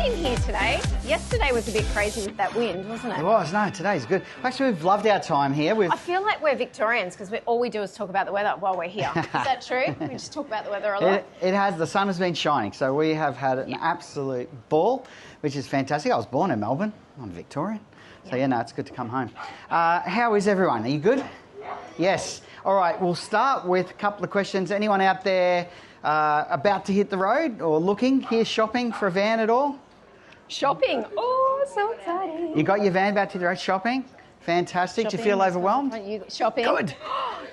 in here today. Yesterday was a bit crazy with that wind, wasn't it? It was. No, today's good. Actually, we've loved our time here. I feel like we're Victorians because all we do is talk about the weather while we're here. Is that true? We just talk about the weather a lot. It has. The sun has been shining, so we have had an absolute ball, which is fantastic. I was born in Melbourne. I'm Victorian. So, no, it's good to come home. How is everyone? Are you good? Yes. All right, we'll start with a couple of questions. Anyone out there about to hit the road or looking here shopping for a van at all? Shopping. Oh, so exciting. You got your van about to hit the road shopping? Fantastic. Do you feel overwhelmed? Shopping. Good.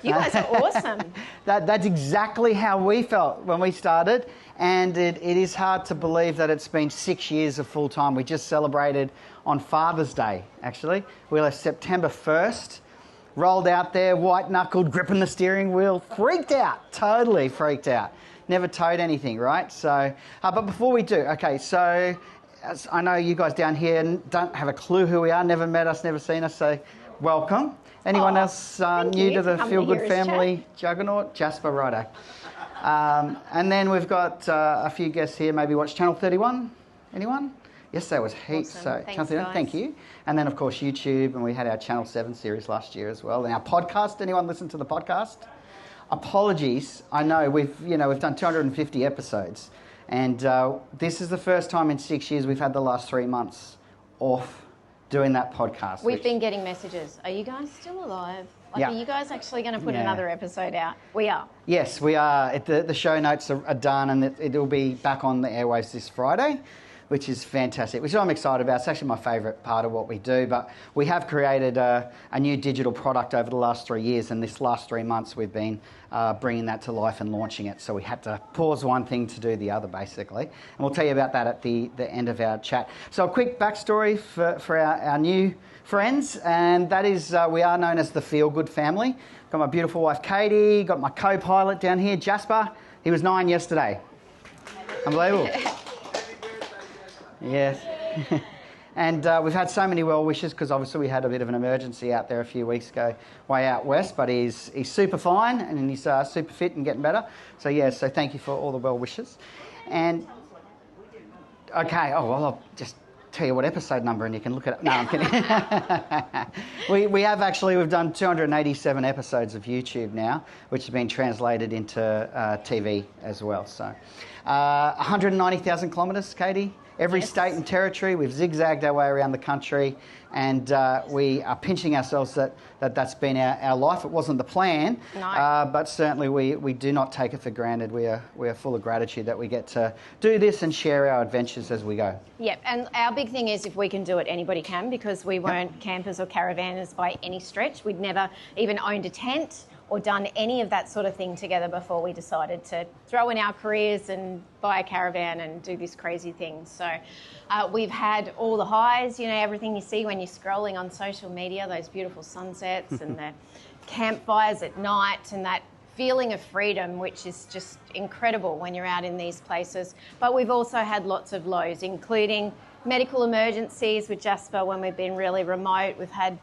You guys are awesome. That's exactly how we felt when we started, and it is hard to believe that it's been 6 years of full time. We just celebrated on Father's Day, actually. We left September 1st, rolled out there, white-knuckled, gripping the steering wheel, freaked out, totally freaked out. Never towed anything, right? So, but before we do, okay, so as I know you guys down here don't have a clue who we are, never met us, never seen us, so welcome. Anyone else new to the Feel Good Family juggernaut? Jasper, righto. And then we've got a few guests here, maybe watch Channel 31. Anyone? Yes, there was heaps. Awesome. So Thanks, Channel 31, thank you. And then, of course, YouTube, and we had our Channel 7 series last year as well. And our podcast, anyone listen to the podcast? Apologies, I know we've done 250 episodes, and this is the first time in 6 years we've had the last 3 months off doing that podcast. We've been getting messages. Are you guys still alive? Are you guys actually going to put another episode out? We are. Yes, we are. The show notes are done, and it'll be back on the airwaves this Friday, which is fantastic, which I'm excited about. It's actually my favourite part of what we do, but we have created a new digital product over the last 3 years, and this last 3 months we've been bringing that to life and launching it, so we had to pause one thing to do the other, basically. And we'll tell you about that at the end of our chat. So a quick backstory for our new friends, and that is we are known as the Feel Good Family. Got my beautiful wife, Katie, got my co-pilot down here, Jasper. He was 9 yesterday. Unbelievable. Yes. And we've had so many well wishes because obviously we had a bit of an emergency out there a few weeks ago way out west, but he's super fine and he's super fit and getting better. So so thank you for all the well wishes. And okay, I'll just tell you what episode number and you can look at it. No, I'm kidding. We've done 287 episodes of YouTube now, which has been translated into TV as well. So 190,000 kilometres, Katie. Every state and territory, we've zigzagged our way around the country, and we are pinching ourselves that's been our life. It wasn't the plan, but certainly we do not take it for granted. We are full of gratitude that we get to do this and share our adventures as we go. Yep, and our big thing is if we can do it, anybody can, because we weren't campers or caravanners by any stretch. We'd never even owned a tent or done any of that sort of thing together before we decided to throw in our careers and buy a caravan and do this crazy thing. So we've had all the highs, everything you see when you're scrolling on social media, those beautiful sunsets and the campfires at night and that feeling of freedom, which is just incredible when you're out in these places. But we've also had lots of lows, including medical emergencies with Jasper when we've been really remote. We've had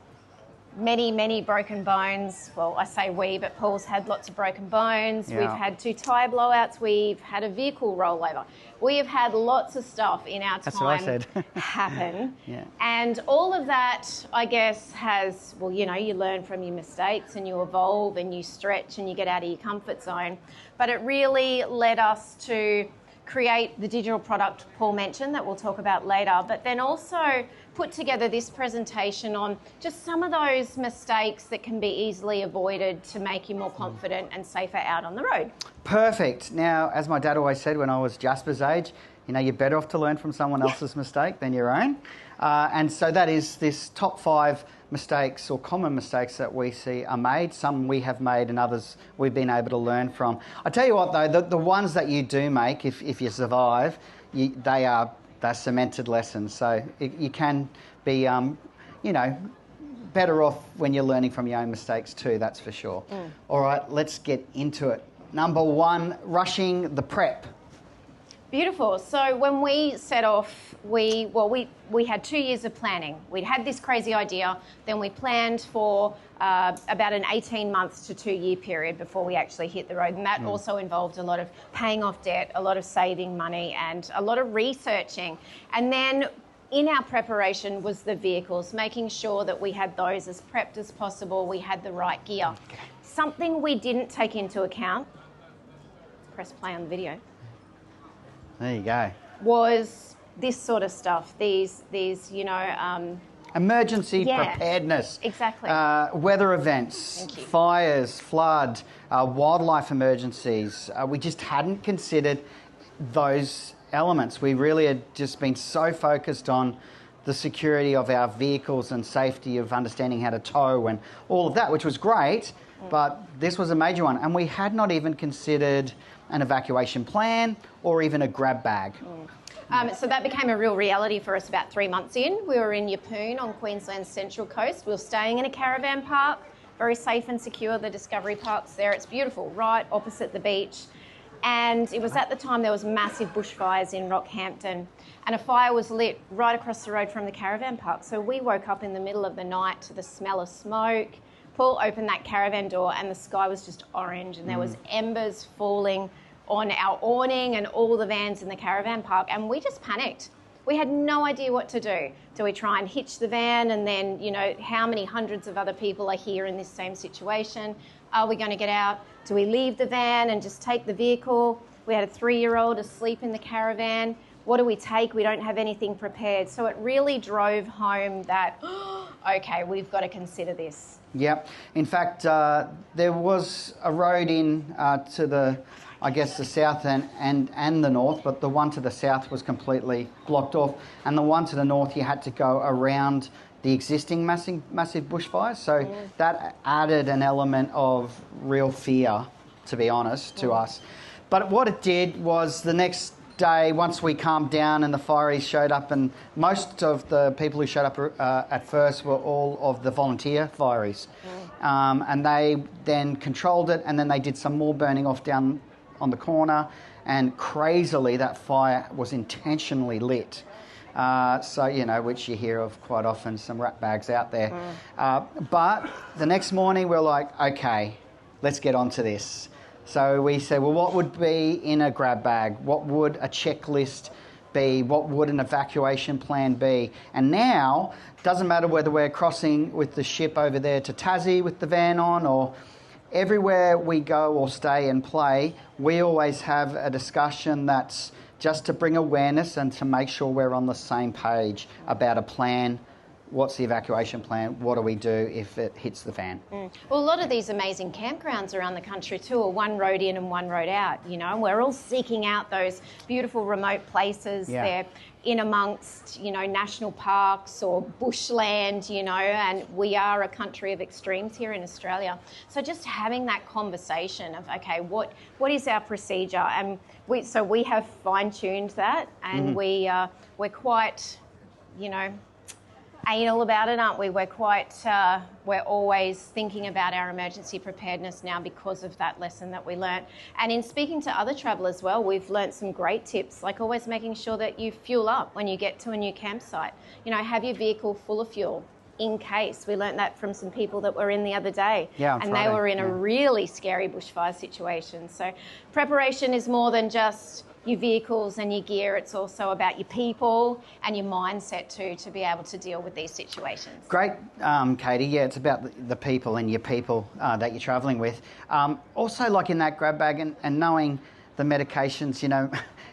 many broken bones. Well, I say we, but Paul's had lots of broken bones. Yeah. We've had 2 tyre blowouts. We've had a vehicle rollover. We have had lots of stuff in our time happen. Yeah. And all of that, I guess, has, you learn from your mistakes and you evolve and you stretch and you get out of your comfort zone. But it really led us to create the digital product Paul mentioned that we'll talk about later, but then also put together this presentation on just some of those mistakes that can be easily avoided to make you more confident and safer out on the road. Perfect. Now, as my dad always said when I was Jasper's age, you're better off to learn from someone else's mistake than your own. And so that is this top 5 mistakes or common mistakes that we see are made. Some we have made and others we've been able to learn from. I tell you what though, the ones that you do make, if you survive, they're cemented lessons. So you can be, better off when you're learning from your own mistakes too, that's for sure. All right, let's get into it. Number 1, rushing the prep. Beautiful. So when we set off, we had 2 years of planning. We'd had this crazy idea, then we planned for about an 18 months to 2 year period before we actually hit the road. And that also involved a lot of paying off debt, a lot of saving money, and a lot of researching. And then in our preparation was the vehicles, making sure that we had those as prepped as possible, we had the right gear. Okay. Something we didn't take into account, press play on the video, There you go. was this sort of stuff. These Emergency preparedness. Exactly. Weather events, fires, flood, wildlife emergencies. We just hadn't considered those elements. We really had just been so focused on the security of our vehicles and safety of understanding how to tow and all of that, which was great, but this was a major one. And we had not even considered an evacuation plan or even a grab bag. So that became a real reality for us about 3 months in. We were in Yeppoon on Queensland's central coast. We were staying in a caravan park, very safe and secure. The Discovery Park's there. It's beautiful, right opposite the beach. And it was at the time there was massive bushfires in Rockhampton, and a fire was lit right across the road from the caravan park. So we woke up in the middle of the night to the smell of smoke. Paul opened that caravan door and the sky was just orange, and there was embers falling on our awning and all the vans in the caravan park, and we just panicked. We had no idea what to do. Do we try and hitch the van, and then, how many hundreds of other people are here in this same situation? Are we going to get out? Do we leave the van and just take the vehicle? We had a 3-year-old asleep in the caravan. What do we take? We don't have anything prepared. So it really drove home that, okay, we've got to consider this. Yep. In fact, there was a road in to the south and the north, but the one to the south was completely blocked off. And the one to the north, you had to go around the existing massive bushfires. So that added an element of real fear, to be honest, to us. But what it did was the next day, once we calmed down and the fireys showed up, and most of the people who showed up at first were all of the volunteer fireys. And they then controlled it, and then they did some more burning off down on the corner, and crazily that fire was intentionally lit. Which you hear of quite often, some rat bags out there. But the next morning we're like, okay, let's get onto this. So we said, well, what would be in a grab bag? What would a checklist be? What would an evacuation plan be? And now, it doesn't matter whether we're crossing with the ship over there to Tassie with the van on, or everywhere we go or stay and play, we always have a discussion that's just to bring awareness and to make sure we're on the same page about a plan. What's the evacuation plan? What do we do if it hits the fan? Well, a lot of these amazing campgrounds around the country too are one road in and one road out, and we're all seeking out those beautiful remote places. Yeah. They're in amongst, national parks or bushland, and we are a country of extremes here in Australia. So just having that conversation of, okay, what is our procedure? And we have fine-tuned that, and we're quite, anal about it, aren't we? We're always thinking about our emergency preparedness now because of that lesson that we learnt. And in speaking to other travellers, well, we've learnt some great tips, like always making sure that you fuel up when you get to a new campsite. Have your vehicle full of fuel in case. We learnt that from some people that were in the other day. Yeah, and they were in a really scary bushfire situation. So preparation is more than just your vehicles and your gear. It's also about your people and your mindset too, to be able to deal with these situations. Great, Katie. Yeah, it's about the people and your people that you're travelling with. Also, like in that grab bag and knowing the medications,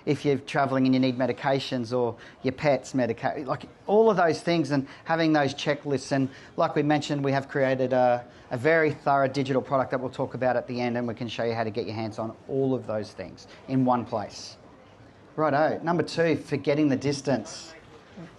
if you're travelling and you need medications, or your pets like all of those things, and having those checklists. And like we mentioned, we have created a very thorough digital product that we'll talk about at the end, and we can show you how to get your hands on all of those things in one place. Righto. Number 2, forgetting the distance.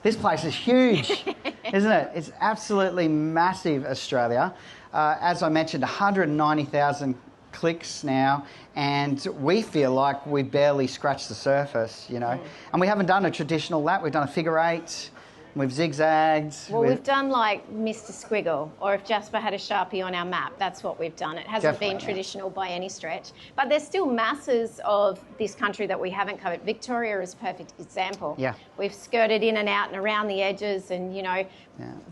This place is huge, isn't it? It's absolutely massive, Australia. As I mentioned, 190,000 clicks now, and we feel like we barely scratched the surface, And we haven't done a traditional lap. We've done a figure 8, We've zigzagged. Well, we've done like Mr. Squiggle, or if Jasper had a Sharpie on our map, that's what we've done. It hasn't been traditional by any stretch. But there's still masses of this country that we haven't covered. Victoria is a perfect example. Yeah. We've skirted in and out and around the edges and,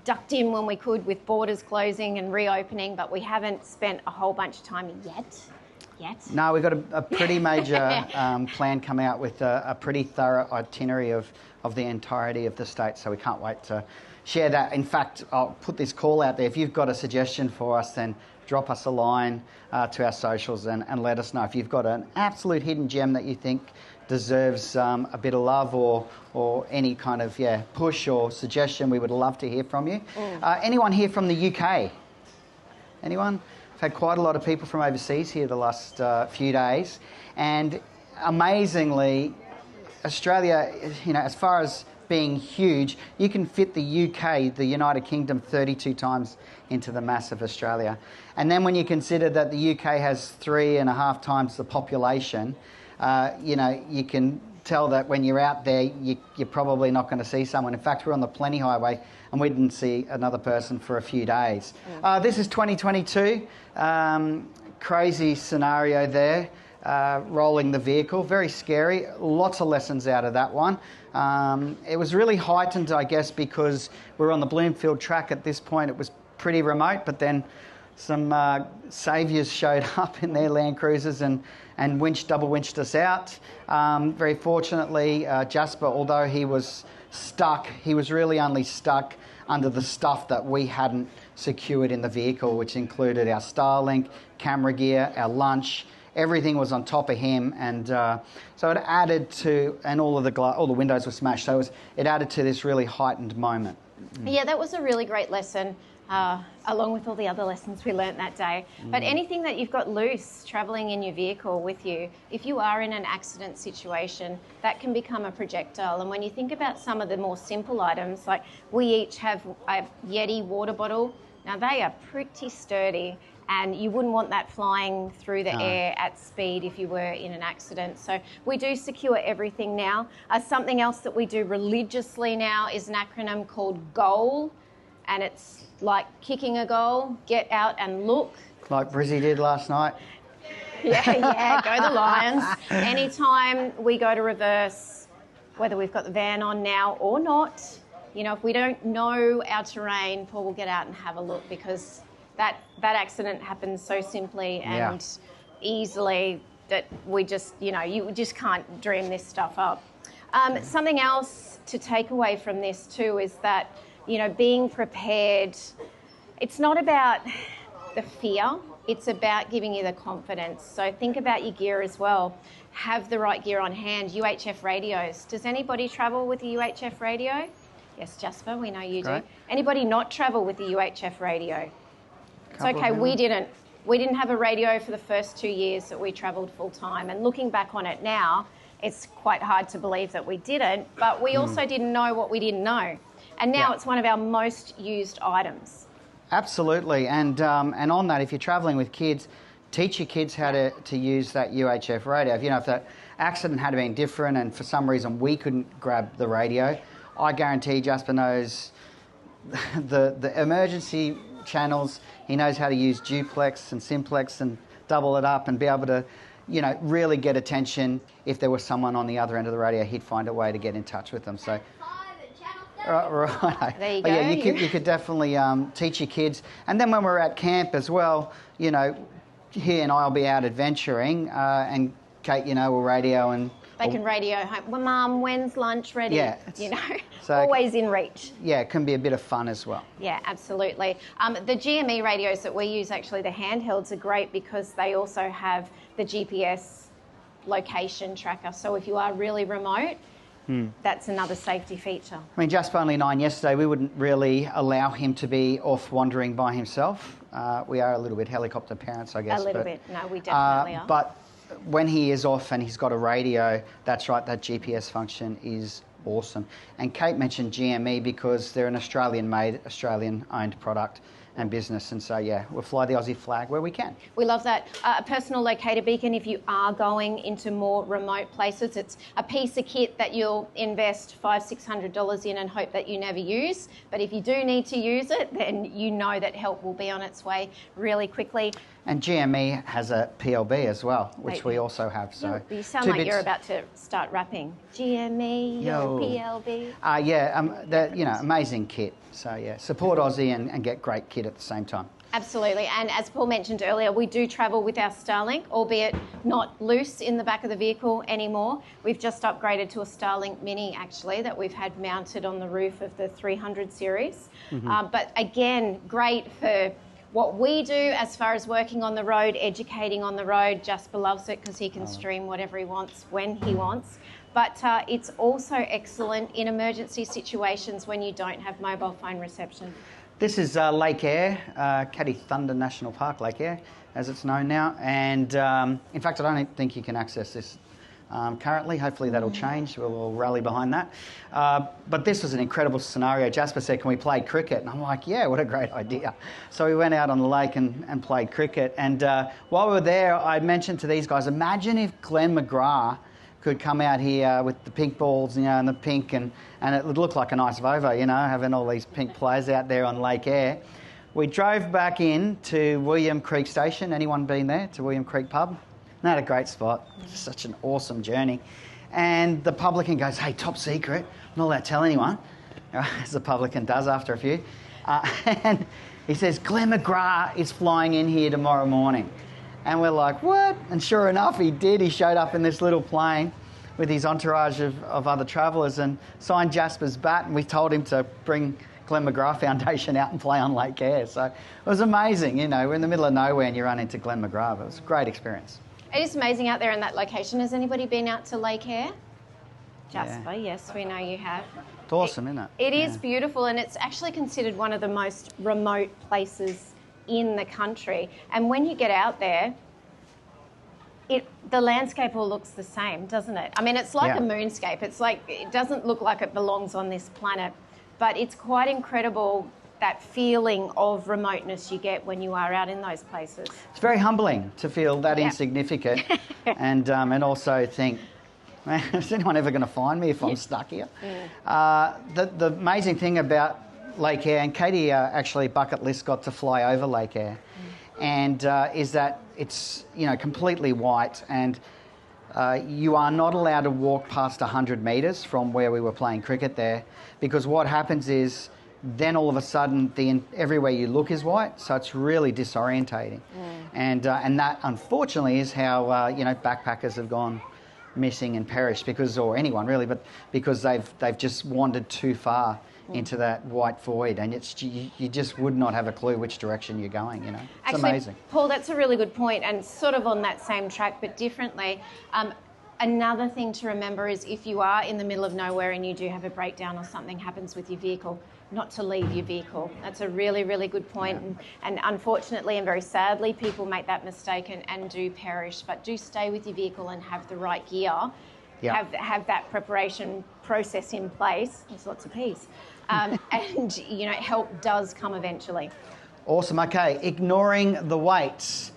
ducked in when we could with borders closing and reopening, but we haven't spent a whole bunch of time yet. No, we've got a pretty major plan coming out with a pretty thorough itinerary of the entirety of the state, so we can't wait to share that. In fact, I'll put this call out there. If you've got a suggestion for us, then drop us a line to our socials and let us know. If you've got an absolute hidden gem that you think deserves a bit of love or any kind of push or suggestion, we would love to hear from you. Anyone here from the UK? Anyone? I've had quite a lot of people from overseas here the last few days, and amazingly, Australia, as far as being huge, you can fit the UK, the United Kingdom, 32 times into the mass of Australia. And then when you consider that the UK has 3.5 times the population, you can tell that when you're out there, you're probably not going to see someone. In fact, we're on the Plenty Highway and we didn't see another person for a few days. This is 2022. Crazy scenario there. Rolling the vehicle, very scary. Lots of lessons out of that one. It was really heightened, I guess, because we're on the Bloomfield track at this point. It was pretty remote, but then some saviours showed up in their Land Cruisers and double winched us out. Very fortunately, Jasper, although he was stuck, he was really only stuck under the stuff that we hadn't secured in the vehicle, which included our Starlink, camera gear, our lunch. Everything was on top of him, and so it added to, and all the windows were smashed. So it added to this really heightened moment. Yeah, that was a really great lesson, along with all the other lessons we learnt that day. But anything that you've got loose travelling in your vehicle with you, if you are in an accident situation, that can become a projectile. And when you think about some of the more simple items, like we each have a Yeti water bottle. Now they are pretty sturdy, and you wouldn't want that flying through the air at speed if you were in an accident. So we do secure everything now. Something else that we do religiously now is an acronym called GOAL, and it's like kicking a goal, get out and look. Like Brizzy did last night. Yeah, go the Lions. Anytime we go to reverse, whether we've got the van on now or not, if we don't know our terrain, Paul will get out and have a look, because that accident happens so simply and easily that we just, you just can't dream this stuff up. Something else to take away from this too is that, being prepared, it's not about the fear, it's about giving you the confidence. So think about your gear as well. Have the right gear on hand. UHF radios. Does anybody travel with a UHF radio? Yes, Jasper, we know you do. Anybody not travel with the UHF radio? It's okay, we didn't. We didn't have a radio for the first 2 years that we travelled full time. And looking back on it now, it's quite hard to believe that we didn't, but we also didn't know what we didn't know. And now it's one of our most used items. Absolutely. And on that, if you're travelling with kids, teach your kids how to use that UHF radio. If that accident had been different and for some reason we couldn't grab the radio, I guarantee Jasper knows the emergency channels. He knows how to use duplex and simplex and double it up and be able to, really get attention. If there was someone on the other end of the radio, he'd find a way to get in touch with them. So, right. There you go. Yeah, you could definitely teach your kids. And then when we're at camp as well, he and I'll be out adventuring, and Kate, will radio and. They can radio home. Well, Mum, when's lunch ready? Yeah. So always in reach. Yeah, it can be a bit of fun as well. Yeah, absolutely. The GME radios that we use, actually, the handhelds are great because they also have the GPS location tracker. So if you are really remote, that's another safety feature. I mean, Jasper only 9 yesterday. We wouldn't really allow him to be off wandering by himself. We are a little bit helicopter parents, I guess. A little bit. No, we definitely are. But when he is off and he's got a radio, that's right, that GPS function is awesome. And Kate mentioned GME because they're an Australian-made, Australian-owned product, and business. And so, yeah, we'll fly the Aussie flag where we can. We love that. A personal locator beacon, if you are going into more remote places, it's a piece of kit that you'll invest $500-600 in and hope that you never use. But if you do need to use it, then you know that help will be on its way really quickly. And GME has a PLB as well, which we also have. So you sound like you're about to start rapping. GME, your PLB. Amazing kit. So yeah, support Aussie and get great kit at the same time. Absolutely. And as Paul mentioned earlier, we do travel with our Starlink, albeit not loose in the back of the vehicle anymore. We've just upgraded to a Starlink Mini, actually, that we've had mounted on the roof of the 300 series. But again, great for what we do as far as working on the road, educating on the road. Jasper loves it because he can stream whatever he wants when he wants. But it's also excellent in emergency situations when you don't have mobile phone reception. This is Lake Eyre, Caddy Thunder National Park, Lake Eyre, as it's known now. And in fact, I don't think you can access this currently. Hopefully that'll change. We'll all rally behind that. But this was an incredible scenario. Jasper said, can we play cricket? And I'm like, yeah, what a great idea. So we went out on the lake and played cricket. And while we were there, I mentioned to these guys, imagine if Glenn McGrath could come out here with the pink balls, and the pink, and it would look like a nice Volvo, having all these pink players out there on Lake Eyre. We drove back in to William Creek Station. Anyone been there, to William Creek Pub? And that a great spot. Such an awesome journey. And the publican goes, hey, top secret, I'm not allowed to tell anyone, as the publican does after a few. And he says, Glenn McGrath is flying in here tomorrow morning. And we're like, what? And sure enough, he did. He showed up in this little plane with his entourage of other travellers and signed Jasper's bat. And we told him to bring Glenn McGrath Foundation out and play on Lake Eyre. So it was amazing. We're in the middle of nowhere and you run into Glenn McGrath. It was a great experience. It is amazing out there in that location. Has anybody been out to Lake Eyre? Jasper, yes, we know you have. It's awesome, isn't it? It is beautiful, and it's actually considered one of the most remote places in the country. And when you get out there, the landscape all looks the same, doesn't it? I mean, it's like a moonscape. It's like, it doesn't look like it belongs on this planet, but it's quite incredible, that feeling of remoteness you get when you are out in those places. It's very humbling to feel that insignificant and also think, man, is anyone ever going to find me if I'm stuck here? The amazing thing about Lake Eyre, and Katie actually bucket list got to fly over Lake Eyre, and is that it's completely white, and you are not allowed to walk past 100 metres from where we were playing cricket there, because what happens is then all of a sudden everywhere you look is white, so it's really disorientating, and that unfortunately is how backpackers have gone missing and perished, or anyone really, but because they've just wandered too far into that white void, and you just would not have a clue which direction you're going. It's actually amazing. Paul, that's a really good point, and sort of on that same track but differently. Another thing to remember is if you are in the middle of nowhere and you do have a breakdown or something happens with your vehicle, not to leave your vehicle. That's a really, really good point. And unfortunately and very sadly, people make that mistake and do perish. But do stay with your vehicle and have the right gear. Have that preparation process in place. There's lots of peas. And, help does come eventually. Awesome. Okay, ignoring the weights.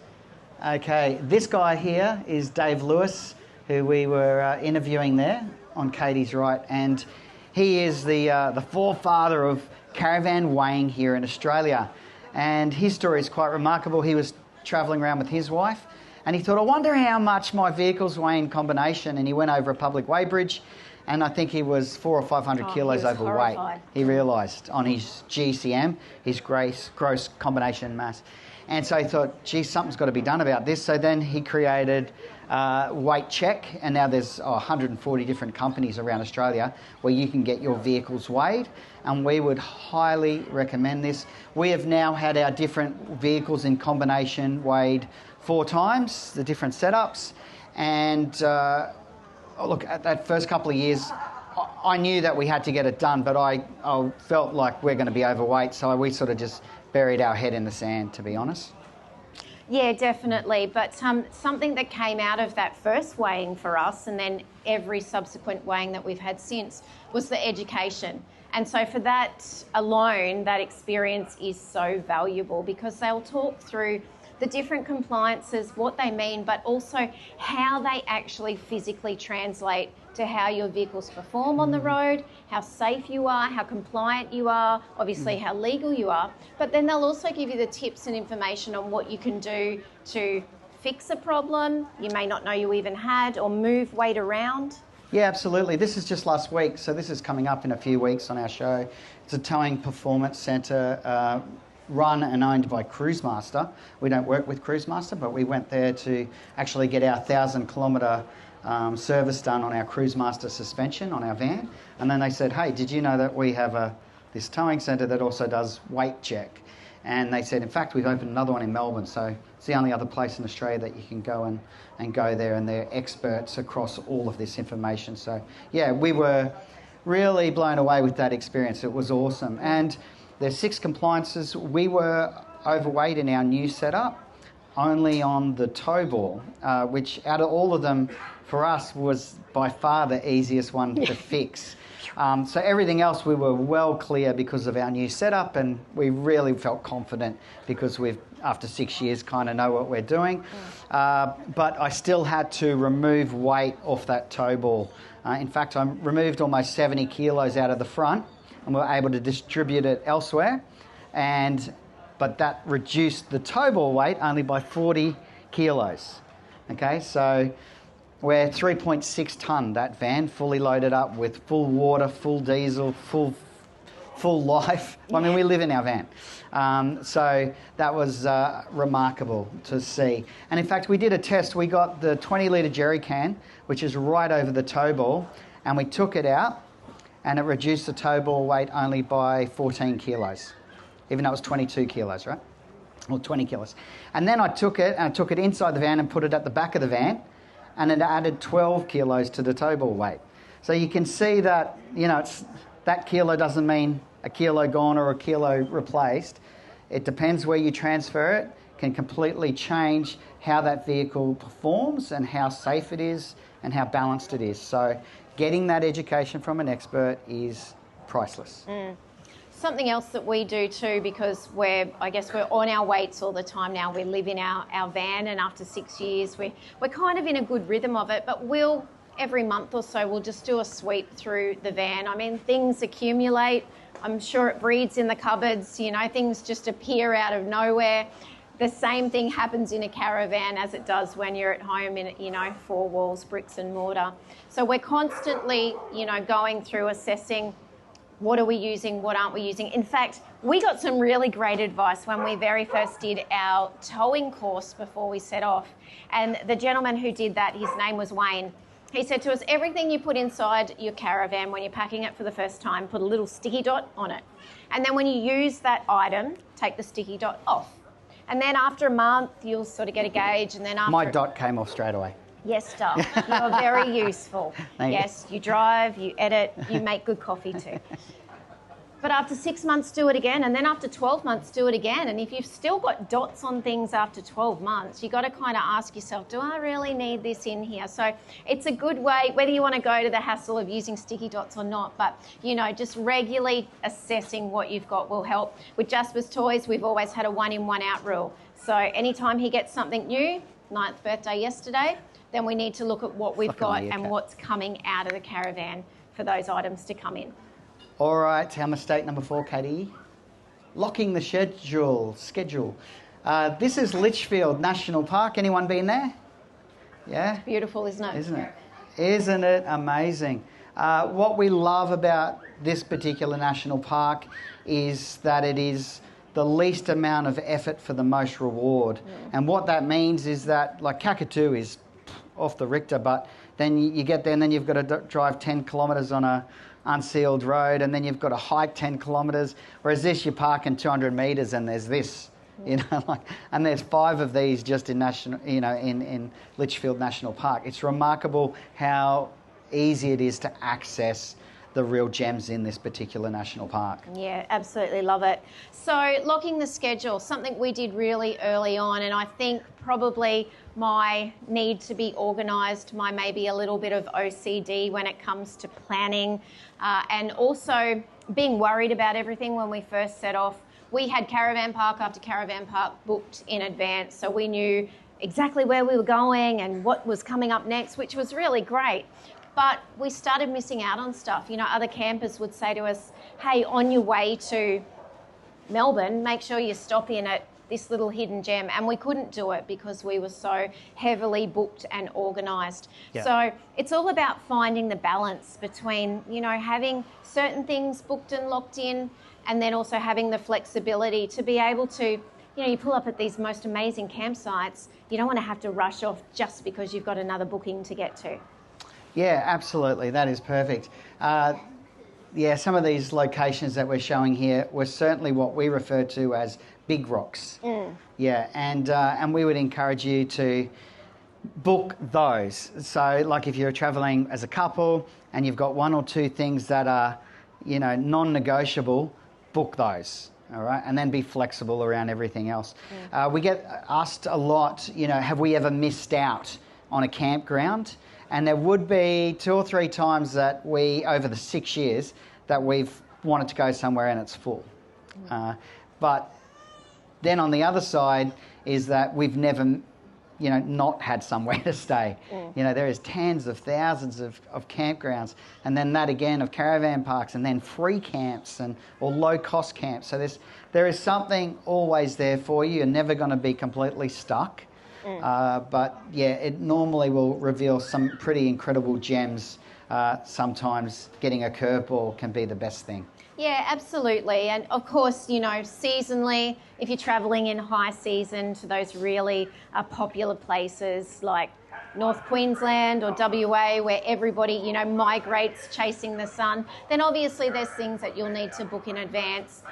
Okay, this guy here is Dave Lewis, who we were interviewing there on Katie's right, and he is the forefather of caravan weighing here in Australia. And his story is quite remarkable. He was travelling around with his wife, and he thought, I wonder how much my vehicles weigh in combination. And he went over a public weigh bridge, and I think he was 400 or 500 kilos overweight. Horrified. He realised on his GCM, his gross combination mass. And so he thought, geez, something's got to be done about this. So then he created Weight Check, and now there's 140 different companies around Australia where you can get your vehicles weighed, and we would highly recommend this. We have now had our different vehicles in combination weighed 4 times, the different setups, and look, at that first couple of years, I knew that we had to get it done, but I felt like we're going to be overweight, so we sort of just buried our head in the sand, to be honest. Yeah, definitely. But something that came out of that first weighing for us, and then every subsequent weighing that we've had since, was the education. And so for that alone, that experience is so valuable because they'll talk through the different compliances, what they mean, but also how they actually physically translate to how your vehicles perform on the road, how safe you are, how compliant you are, obviously how legal you are. But then they'll also give you the tips and information on what you can do to fix a problem you may not know you even had, or move weight around. Yeah, absolutely. This is just last week, so this is coming up in a few weeks on our show. It's a towing performance centre run and owned by Cruisemaster. We don't work with Cruisemaster, but we went there to actually get our 1,000-kilometre service done on our Cruisemaster suspension on our van. And then they said, hey, did you know that we have this towing centre that also does weight check? And they said, in fact, we've opened another one in Melbourne, so it's the only other place in Australia that you can go and go there, and they're experts across all of this information. So, yeah, we were really blown away with that experience. It was awesome. And there's 6 compliances. We were overweight in our new setup, only on the tow ball, which out of all of them, for us, was by far the easiest one to fix. So everything else we were well clear because of our new setup, and we really felt confident because we've, after 6 years, kind of know what we're doing. But I still had to remove weight off that tow ball. In fact, I removed almost 70 kilos out of the front, and we were able to distribute it elsewhere. But that reduced the tow ball weight only by 40 kilos. Okay, so we're 3.6 tonne, that van, fully loaded up with full water, full diesel, full life. I mean, we live in our van. So that was remarkable to see. And in fact, we did a test. We got the 20-litre jerry can, which is right over the tow ball, and we took it out, and it reduced the tow ball weight only by 14 kilos, even though it was 22 kilos, right? Or 20 kilos. And then I took it inside the van and put it at the back of the van, and it added 12 kilos to the tow ball weight. So you can see that, that kilo doesn't mean a kilo gone or a kilo replaced. It depends where you transfer it, can completely change how that vehicle performs and how safe it is and how balanced it is. So getting that education from an expert is priceless. Something else that we do too, because we're on our weights all the time now. We live in our van, and after 6 years, we're kind of in a good rhythm of it. But every month or so, we'll just do a sweep through the van. I mean, things accumulate. I'm sure it breeds in the cupboards. Things just appear out of nowhere. The same thing happens in a caravan as it does when you're at home in, 4 walls, bricks and mortar. So we're constantly, going through assessing what are we using, what aren't we using. In fact, we got some really great advice when we very first did our towing course before we set off. And the gentleman who did that, his name was Wayne. He said to us, everything you put inside your caravan when you're packing it for the first time, put a little sticky dot on it. And then when you use that item, take the sticky dot off. And then after a month, you'll sort of get a gauge. And then after... My dot came off straight away. Yes, Doc. You're very useful. Yes, you drive, you edit, you make good coffee too. But after 6 months, do it again. And then after 12 months, do it again. And if you've still got dots on things after 12 months, you've got to kind of ask yourself, do I really need this in here? So it's a good way, whether you want to go to the hassle of using sticky dots or not, but, just regularly assessing what you've got will help. With Jasper's Toys, we've always had a 1 in, 1 out rule. So anytime he gets something new, 9th birthday yesterday, then we need to look at what we've got and what's coming out of the caravan for those items to come in. All right, our mistake number 4, Katie. Locking the schedule. This is Litchfield National Park. Anyone been there? Yeah? It's beautiful, isn't it? Isn't it amazing? What we love about this particular national park is that it is the least amount of effort for the most reward. And what that means is that, like, Kakadu is off the Richter, but then you get there and then you've got to drive 10 kilometres on a unsealed road, and then you've got to hike 10 kilometres, whereas this, you park in 200 metres and there's this, and there's 5 of these just in in Litchfield National Park. It's remarkable how easy it is to access the real gems in this particular national park. Yeah, absolutely love it. So locking the schedule, something we did really early on, and I think probably my need to be organised, my maybe a little bit of OCD when it comes to planning, and also being worried about everything when we first set off. We had caravan park after caravan park booked in advance, so we knew exactly where we were going and what was coming up next, which was really great. But we started missing out on stuff. You know, other campers would say to us, hey, on your way to Melbourne, make sure you stop in at this little hidden gem, and we couldn't do it because we were so heavily booked and organised. Yeah. So it's all about finding the balance between, you know, having certain things booked and locked in, and then also having the flexibility to be able to, you know, you pull up at these most amazing campsites, you don't want to have to rush off just because you've got another booking to get to. Yeah, absolutely. That is perfect. Some of these locations that we're showing here were certainly what we refer to as big rocks. Yeah, and we would encourage you to book those. So, like if you're travelling as a couple and you've got one or two things that are, you know, non-negotiable, book those. All right, and then be flexible around everything else. We get asked a lot, you know, have we ever missed out on a campground? And there would be 2 or 3 times that over the 6 years, that we've wanted to go somewhere and it's full. But then on the other side is that we've never, you know, not had somewhere to stay. You know, there is tens of thousands of campgrounds, and then that again of caravan parks, and then free camps or low-cost camps. So there is something always there for you. You're never going to be completely stuck. But yeah, it normally will reveal some pretty incredible gems. Sometimes getting a curveball can be the best thing. Yeah, absolutely. And of course, you know, seasonally, if you're travelling in high season to those really popular places like North Queensland or WA, where everybody, you know, migrates chasing the sun, then obviously there's things that you'll need to book in advance.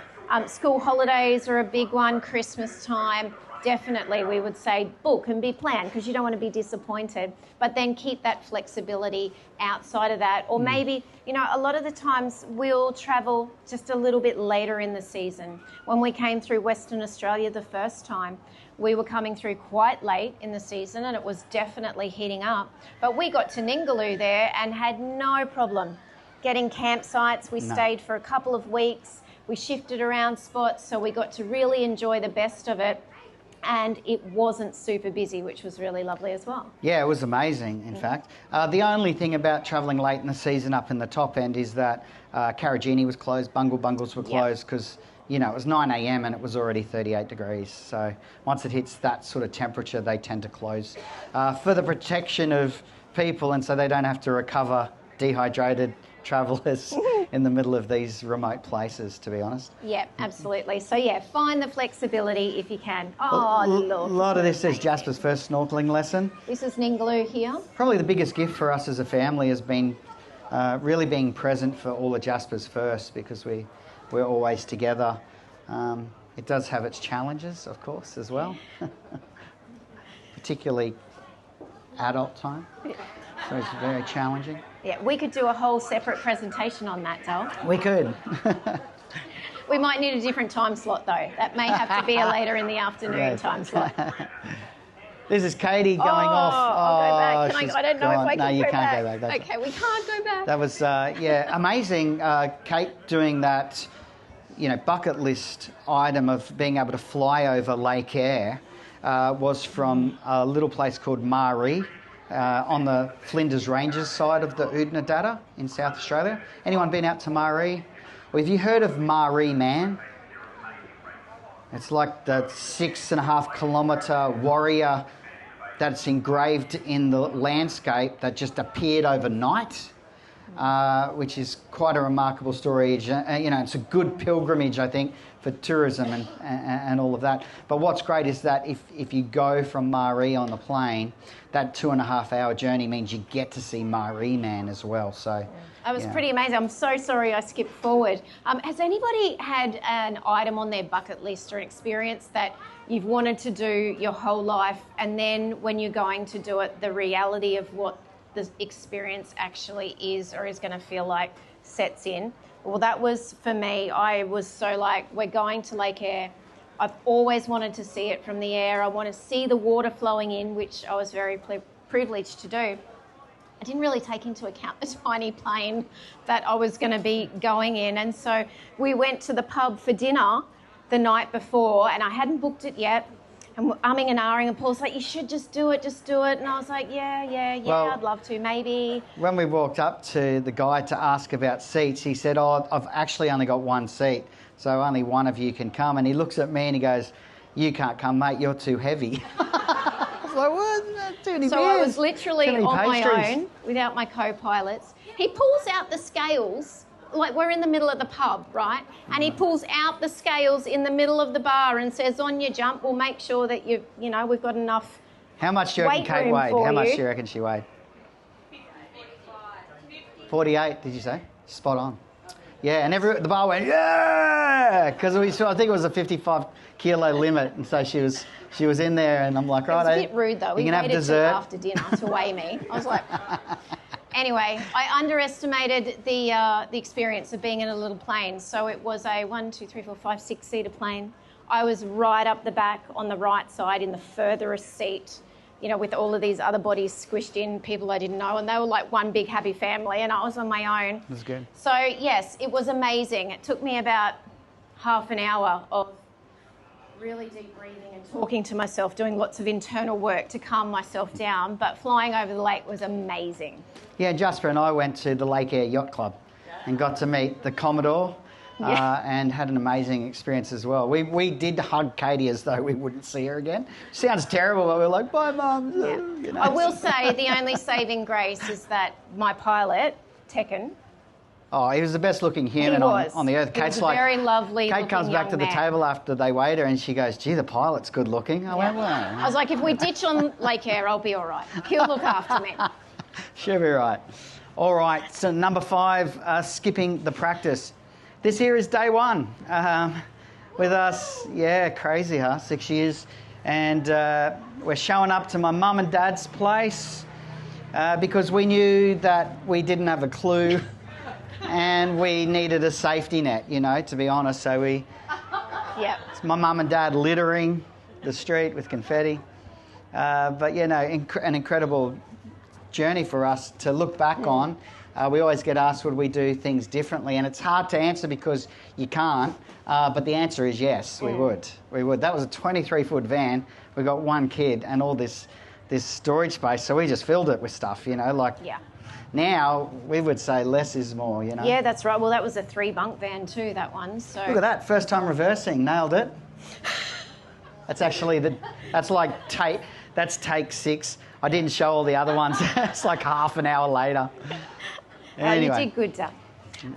School holidays are a big one, Christmas time. Definitely, we would say book and be planned because you don't want to be disappointed. But then keep that flexibility outside of that. Or maybe, you know, a lot of the times we'll travel just a little bit later in the season. When we came through Western Australia the first time, we were coming through quite late in the season and it was definitely heating up. But we got to Ningaloo there and had no problem getting campsites. We stayed for a couple of weeks. We shifted around spots, so we got to really enjoy the best of it. And it wasn't super busy, which was really lovely as well. Yeah, it was amazing, in fact. The only thing about travelling late in the season up in the top end is that Carragini was closed, Bungles were closed because, you know, it was 9 a.m. and it was already 38 degrees. So once it hits that sort of temperature, they tend to close for the protection of people, and so they don't have to recover dehydrated travellers in the middle of these remote places, to be honest. Yeah, absolutely. So yeah, find the flexibility if you can. Oh, look. A lot of this is Jasper's first snorkelling lesson. This is Ningaloo here. Probably the biggest gift for us as a family has been really being present for all of Jasper's first, because we're always together. It does have its challenges, of course, as well. Particularly adult time. So it's very challenging. Yeah, we could do a whole separate presentation on that, Dal. We could. We might need a different time slot, though. That may have to be a later in the afternoon time slot. This is Katie going off. I'll go back. I don't know if I can go back. No, you can't go back. Okay, we can't go back. That was, amazing. Kate doing that, you know, bucket list item of being able to fly over Lake Eyre was from a little place called Maree. On the Flinders Ranges side of the Oodnadatta in South Australia. Anyone been out to Maree? Well, have you heard of Maree Man? It's like the 6.5 kilometre warrior that's engraved in the landscape that just appeared overnight, which is quite a remarkable story. You know, it's a good pilgrimage, I think, for tourism and all of that. But what's great is that if you go from Maree on the plane, that 2.5 hour journey means you get to see Maree Man as well. So that was pretty amazing. I'm so sorry I skipped forward. Has anybody had an item on their bucket list or an experience that you've wanted to do your whole life, and then when you're going to do it, the reality of what the experience actually is or is going to feel like sets in? Well, that was for me. I was so like, we're going to Lake Eyre. I've always wanted to see it from the air. I want to see the water flowing in, which I was very privileged to do. I didn't really take into account the tiny plane that I was going to be going in. And so we went to the pub for dinner the night before, and I hadn't booked it yet. And we're umming and ahhing, and Paul's like, you should just do it. And I was like, yeah, Well, I'd love to, maybe. When we walked up to the guy to ask about seats, he said, I've actually only got one seat, so only one of you can come. And he looks at me and he goes, you can't come, mate, you're too heavy. I was like, what? Too many So beers. I was literally on pastries. my own without my co-pilots. He pulls out the scales. Like, we're in the middle of the pub, right? And he pulls out the scales in the middle of the bar and says, on your jump, we'll make sure that we've got enough. How much do you reckon weight Kate room weighed? for How much you. do you reckon she weighed? 48, did you say? Spot on. Yeah, and the bar went, yeah! Because I think it was a 55 kilo limit, and so she was in there, and I'm like, right, It was a bit rude, though. You We can have waited till dessert. after dinner to weigh me. I was like... Anyway, I underestimated the experience of being in a little plane. So it was a 6-seater plane. I was right up the back on the right side in the furthest seat, with all of these other bodies squished in, people I didn't know, and they were like one big happy family, and I was on my own. That's good. So yes, it was amazing. It took me about half an hour of really deep breathing and talking to myself, doing lots of internal work to calm myself down, but flying over the lake was amazing. Yeah, Jasper and I went to the Lake Air Yacht Club and got to meet the Commodore and had an amazing experience as well. We did hug Katie as though we wouldn't see her again. Sounds terrible, but we were like, bye, Mum. Yeah. I will say the only saving grace is that my pilot, Tekken, oh, he was the best looking human on the earth. He was a very lovely Kate comes back to the man. table after they weighed her and she goes, gee, the pilot's good looking. I went, well. I was like, if we ditch on Lake Air, I'll be all right. He'll look after me. She'll be right. All right, so number 5, skipping the practice. This here is day 1 with us. Yeah, crazy, huh? 6 years. And we're showing up to my mum and dad's place because we knew that we didn't have a clue and we needed a safety net, to be honest. So it's my mum and dad littering the street with confetti. But, an incredible journey for us to look back on. We always get asked, would we do things differently? And it's hard to answer because you can't, but the answer is yes, we would. We would. That was a 23-foot van. We got one kid and all this storage space, so we just filled it with stuff, Now, we would say less is more, Yeah, that's right. Well, that was a 3-bunk van too, that one. So look at that, first time reversing, nailed it. That's actually, that's take 6. I didn't show all the other ones. It's like half an hour later. Anyway. You did good, Dad.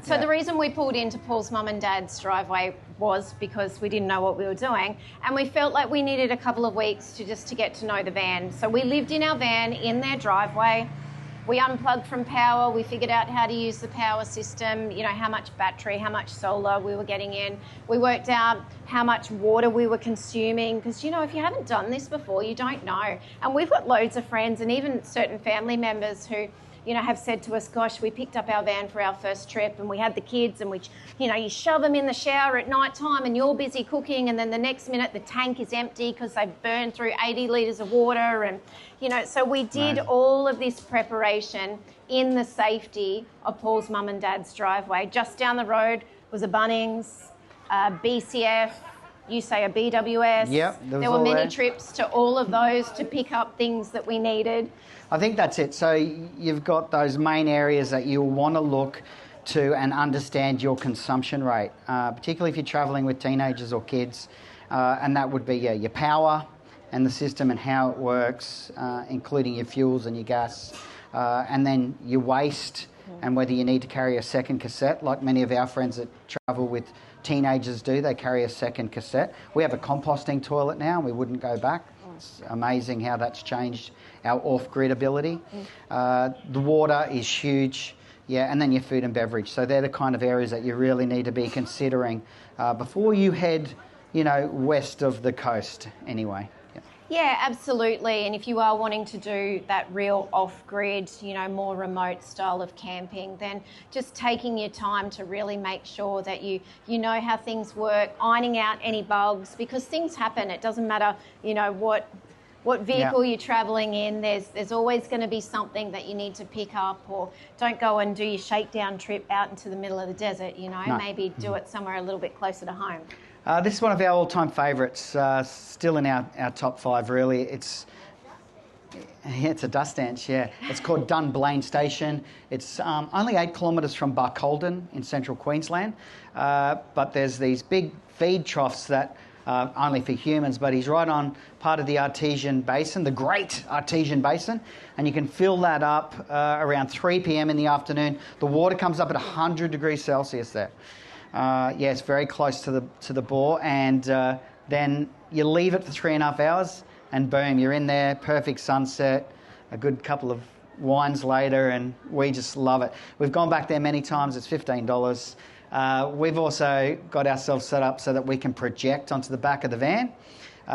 So the reason we pulled into Paul's mum and dad's driveway was because we didn't know what we were doing, and we felt like we needed a couple of weeks to get to know the van. So we lived in our van in their driveway. We unplugged from power. We figured out how to use the power system, how much battery, how much solar we were getting in. We worked out how much water we were consuming because, if you haven't done this before, you don't know. And we've got loads of friends and even certain family members who, have said to us, gosh, we picked up our van for our first trip and we had the kids and you shove them in the shower at night time and you're busy cooking and then the next minute the tank is empty because they've burned through 80 litres of water and, so we did all of this preparation in the safety of Paul's mum and dad's driveway. Just down the road was a Bunnings, a BCF, you say a BWS. Yep, there were many trips to all of those to pick up things that we needed. I think that's it. So you've got those main areas that you'll want to look to and understand your consumption rate, particularly if you're travelling with teenagers or kids. And that would be your power and the system and how it works, including your fuels and your gas, and then your waste and whether you need to carry a second cassette, like many of our friends that travel with teenagers do. They carry a second cassette. We have a composting toilet now and we wouldn't go back. It's amazing how that's changed our off-grid ability. The water is huge, and then your food and beverage. So they're the kind of areas that you really need to be considering before you head, west of the coast anyway. Yeah, absolutely. And if you are wanting to do that real off-grid, more remote style of camping, then just taking your time to really make sure that you know how things work, ironing out any bugs, because things happen. It doesn't matter, what what vehicle you're travelling in. There's always going to be something that you need to pick up, or don't go and do your shakedown trip out into the middle of the desert, you know. No. Maybe do it somewhere a little bit closer to home. This is one of our all-time favourites, still in our top 5 really. It's a dust dance, yeah. It's called Dunblane Station. It's only 8 kilometres from Barcaldine in central Queensland, but there's these big feed troughs that are only for humans, but he's right on part of the Artesian Basin, the Great Artesian Basin, and you can fill that up around 3 p.m. in the afternoon. The water comes up at 100 degrees Celsius there. Yeah, it's very close to the bore, and then you leave it for 3.5 hours, and boom, you're in there, perfect sunset, a good couple of wines later, and we just love it. We've gone back there many times. It's $15. We've also got ourselves set up so that we can project onto the back of the van.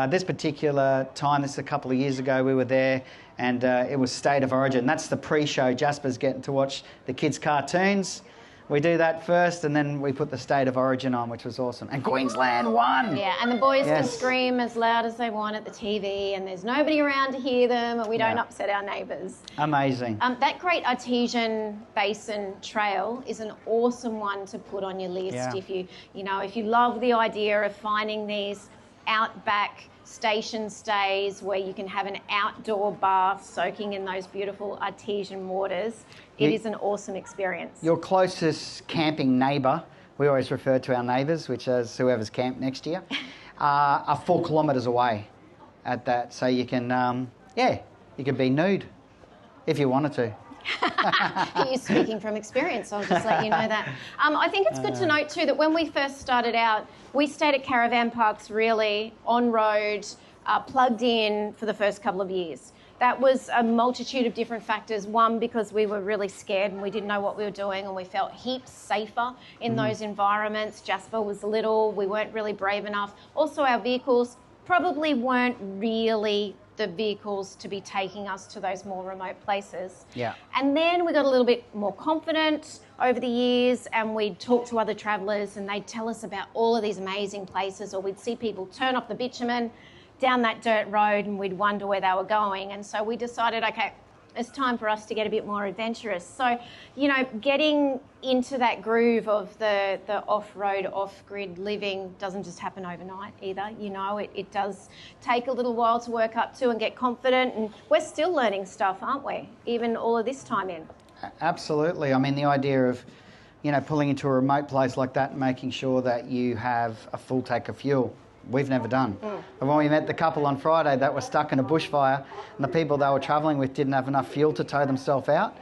This particular time, this is a couple of years ago, we were there, and it was State of Origin. That's the pre-show. Jasper's getting to watch the kids' cartoons. We do that first, and then we put the State of Origin on, which was awesome. And Queensland won! Yeah, and the boys can scream as loud as they want at the TV, and there's nobody around to hear them, and we don't upset our neighbours. Amazing. That Great Artesian Basin Trail is an awesome one to put on your list if you love the idea of finding these Outback station stays where you can have an outdoor bath soaking in those beautiful artesian waters. It is an awesome experience. Your closest camping neighbour, we always refer to our neighbours, which is whoever's camped next year, are 4 kilometres away at that. So you can, you can be nude if you wanted to. You're speaking from experience, I'll just let you know that. I think it's good to note too that when we first started out, we stayed at caravan parks really on road, plugged in for the first couple of years. That was a multitude of different factors. One, because we were really scared and we didn't know what we were doing, and we felt heaps safer in those environments. Jasper was little, we weren't really brave enough. Also, our vehicles probably weren't really the vehicles to be taking us to those more remote places. Yeah. And then we got a little bit more confident over the years, and we'd talk to other travellers and they'd tell us about all of these amazing places, or we'd see people turn off the bitumen down that dirt road and we'd wonder where they were going. And so we decided, okay, it's time for us to get a bit more adventurous. So, getting into that groove of the off-road, off-grid living doesn't just happen overnight either. It does take a little while to work up to and get confident. And we're still learning stuff, aren't we? Even all of this time in. Absolutely. I mean, the idea of, pulling into a remote place like that and making sure that you have a full tank of fuel, we've never done. And when we met the couple on Friday that were stuck in a bushfire, and the people they were travelling with didn't have enough fuel to tow themselves out,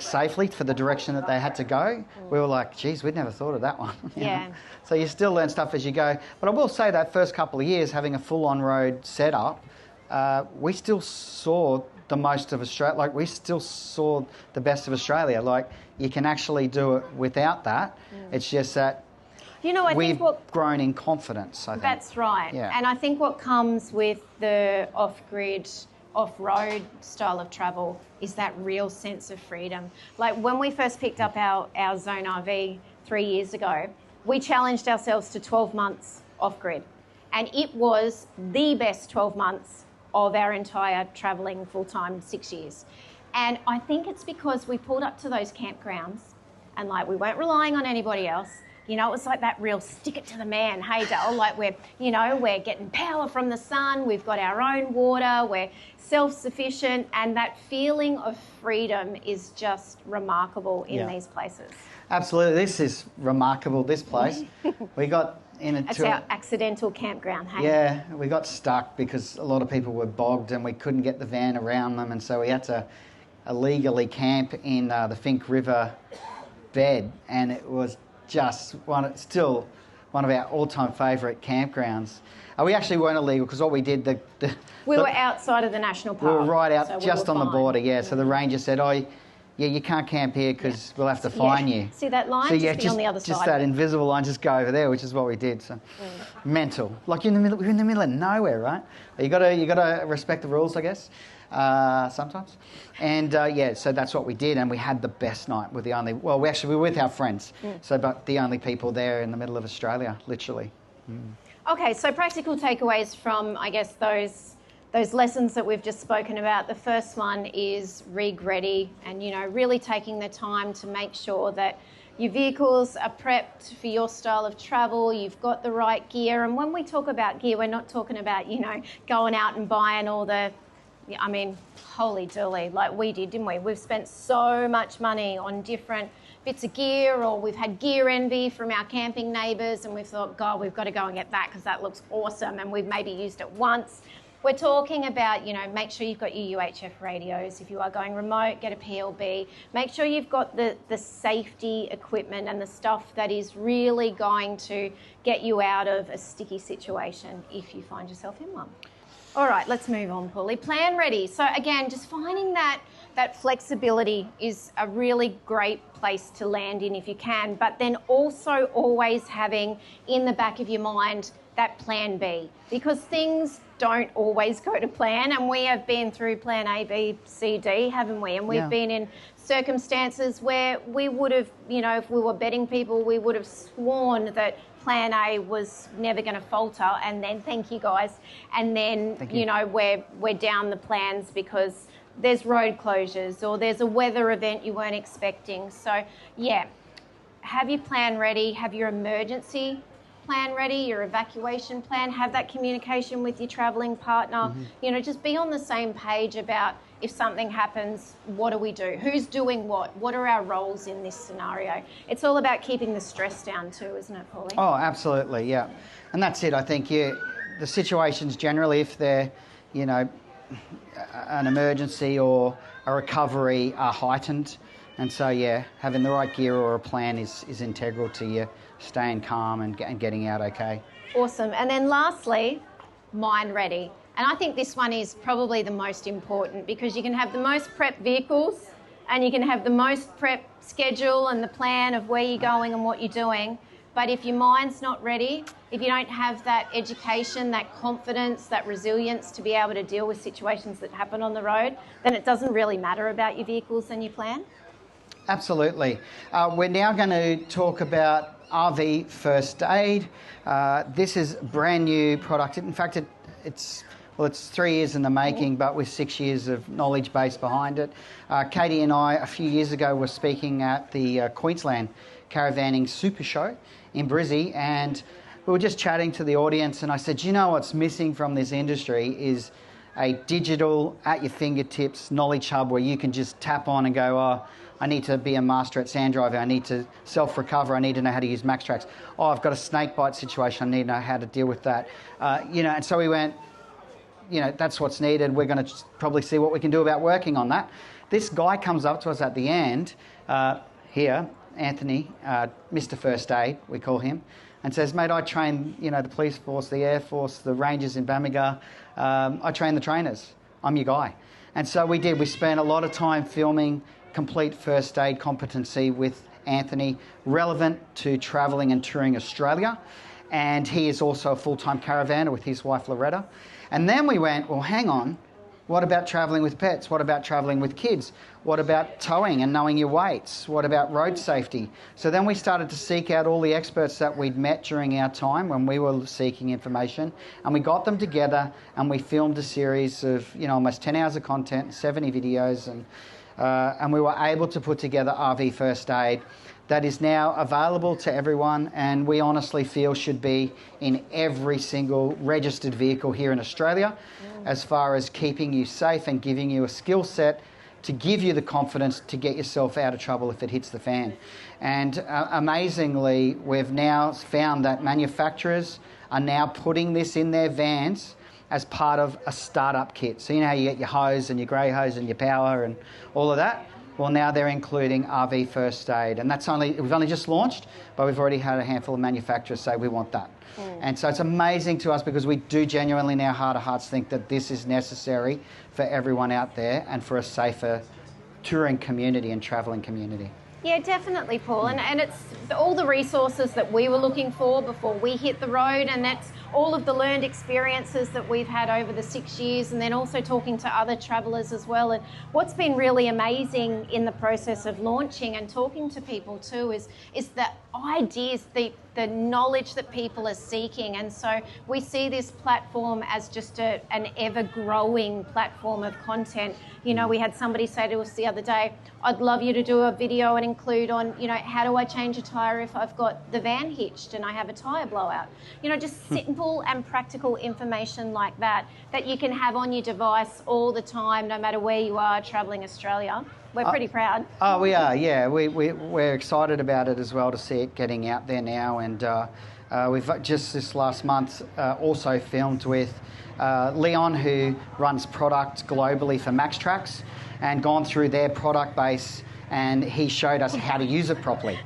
safely for the direction that they had to go, we were like, geez, we'd never thought of that one. you know? So you still learn stuff as you go. But I will say that first couple of years, having a full on-road setup, we still saw the most of Australia. We still saw the best of Australia. You can actually do it without that. It's just that we've grown in confidence, I think. That's right. Yeah. And I think what comes with the off-grid, off-road style of travel is that real sense of freedom. When we first picked up our Zone RV 3 years ago, we challenged ourselves to 12 months off-grid. And it was the best 12 months of our entire travelling full-time 6 years. And I think it's because we pulled up to those campgrounds and we weren't relying on anybody else. It was like that real stick it to the man, hey Dale, we're getting power from the sun, we've got our own water, we're self-sufficient, and that feeling of freedom is just remarkable in these places. Absolutely, this is remarkable, this place. We got It's our accidental campground, hey? Yeah, we got stuck because a lot of people were bogged and we couldn't get the van around them, and so we had to illegally camp in the Fink River bed, and it was just still one of our all-time favourite campgrounds. We actually weren't illegal because what we did, we were outside of the national park. We were right out, so just on the border, So the ranger said, you can't camp here because we'll have to fine you. See that line? So, just be on the other side. Just that invisible line, just go over there, which is what we did. So mental. We're in the middle of nowhere, right? You gotta respect the rules, I guess. Sometimes. And so that's what we did, and we had the best night. We were with our friends, but the only people there in the middle of Australia, literally. Okay, so practical takeaways from, I guess, those lessons that we've just spoken about. The first one is rig ready, and really taking the time to make sure that your vehicles are prepped for your style of travel, you've got the right gear. And when we talk about gear, we're not talking about, going out and buying all the, holy dooly, like we did, didn't we? We've spent so much money on different bits of gear, or we've had gear envy from our camping neighbours, and we've thought, God, we've got to go and get that because that looks awesome, and we've maybe used it once. We're talking about, make sure you've got your UHF radios. If you are going remote, get a PLB. Make sure you've got the safety equipment and the stuff that is really going to get you out of a sticky situation if you find yourself in one. All right, let's move on, Paulie. Plan ready. So again, just finding that flexibility is a really great place to land in if you can, but then also always having in the back of your mind that plan B, because things don't always go to plan, and we have been through plan A, B, C, D, haven't we? And we've been in circumstances where we would have, if we were betting people, we would have sworn that plan A was never going to falter, and then thank you guys, and then we're down the plans because there's road closures or there's a weather event you weren't expecting. So have your plan ready, have your emergency plan ready, your evacuation plan, have that communication with your travelling partner. Just be on the same page about if something happens, what do we do? Who's doing what? What are our roles in this scenario? It's all about keeping the stress down too, isn't it, Paulie? Oh, absolutely, yeah. And that's it. I think the situations generally, if they're, an emergency or a recovery, are heightened. And so, having the right gear or a plan is integral to you staying calm and getting out okay. Awesome. And then lastly, mind ready. And I think this one is probably the most important, because you can have the most prepped vehicles and you can have the most prepped schedule and the plan of where you're going and what you're doing. But if your mind's not ready, if you don't have that education, that confidence, that resilience to be able to deal with situations that happen on the road, then it doesn't really matter about your vehicles and your plan. Absolutely. We're now going to talk about RV first aid. This is a brand new product. In fact, it's 3 years in the making, but with 6 years of knowledge base behind it. Katie and I, a few years ago, were speaking at the Queensland Caravanning Super Show in Brizzy, and we were just chatting to the audience, and I said, what's missing from this industry is a digital, at your fingertips knowledge hub where you can just tap on and go, I need to be a master at sand driving, I need to self-recover, I need to know how to use max tracks. I've got a snake bite situation, I need to know how to deal with that. And so we went, that's what's needed. We're going to probably see what we can do about working on that. This guy comes up to us at the end, here, Anthony, Mr. First Aid, we call him, and says, mate, I train, the police force, the Air Force, the Rangers in Bamaga. I train the trainers. I'm your guy. And so we did. We spent a lot of time filming complete first aid competency with Anthony, relevant to travelling and touring Australia. And he is also a full-time caravaner with his wife, Loretta. And then we went, well, hang on. What about travelling with pets? What about travelling with kids? What about towing and knowing your weights? What about road safety? So then we started to seek out all the experts that we'd met during our time when we were seeking information, and we got them together and we filmed a series of, almost 10 hours of content, 70 videos, and we were able to put together RV First Aid that is now available to everyone, and we honestly feel should be in every single registered vehicle here in Australia, as far as keeping you safe and giving you a skill set to give you the confidence to get yourself out of trouble if it hits the fan. And amazingly, we've now found that manufacturers are now putting this in their vans as part of a startup kit. So how you get your hose and your grey hose and your power and all of that? Well, now they're including RV First Aid, and we've only just launched, but we've already had a handful of manufacturers say we want that. And so it's amazing to us, because we do genuinely now heart of hearts think that this is necessary for everyone out there and for a safer touring community and travelling community. Yeah, definitely, Paul. And it's all the resources that we were looking for before we hit the road, and that's all of the learned experiences that we've had over the 6 years, and then also talking to other travellers as well. And what's been really amazing in the process of launching and talking to people too is that ideas, the knowledge that people are seeking. And so we see this platform as just an ever-growing platform of content. You know, we had somebody say to us the other day, I'd love you to do a video and include on, you know, how do I change a tyre if I've got the van hitched and I have a tyre blowout? You know, just simple and practical information like that you can have on your device all the time, no matter where you are travelling Australia. We're pretty proud. Oh, we are, yeah. We're excited about it as well, to see it getting out there now. And we've just this last month also filmed with Leon, who runs product globally for MaxTrax, and gone through their product base, and he showed us how to use it properly.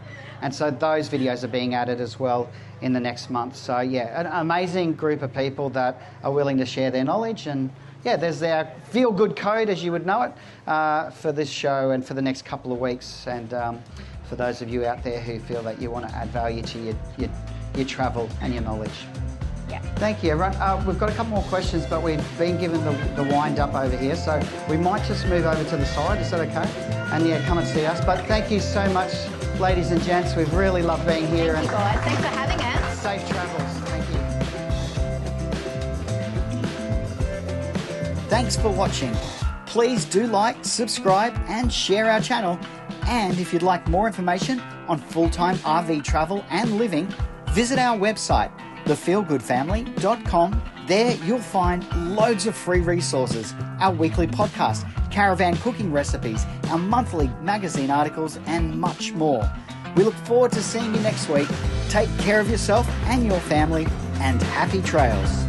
And so those videos are being added as well in the next month. So, yeah, an amazing group of people that are willing to share their knowledge. And yeah, there's our feel-good code, as you would know it, for this show and for the next couple of weeks. And for those of you out there who feel that you want to add value to your travel and your knowledge. Yeah. Thank you, everyone. We've got a couple more questions, but we've been given the wind-up over here, so we might just move over to the side. Is that okay? And yeah, come and see us. But thank you so much, ladies and gents. We've really loved being here. Thank you, guys. Thanks for having us. Safe travels. Thank you. Thanks for watching. Please do like, subscribe and share our channel. And if you'd like more information on full-time RV travel and living, visit our website, thefeelgoodfamily.com. There you'll find loads of free resources, our weekly podcast, caravan cooking recipes, our monthly magazine articles and much more. We look forward to seeing you next week. Take care of yourself and your family, and happy trails.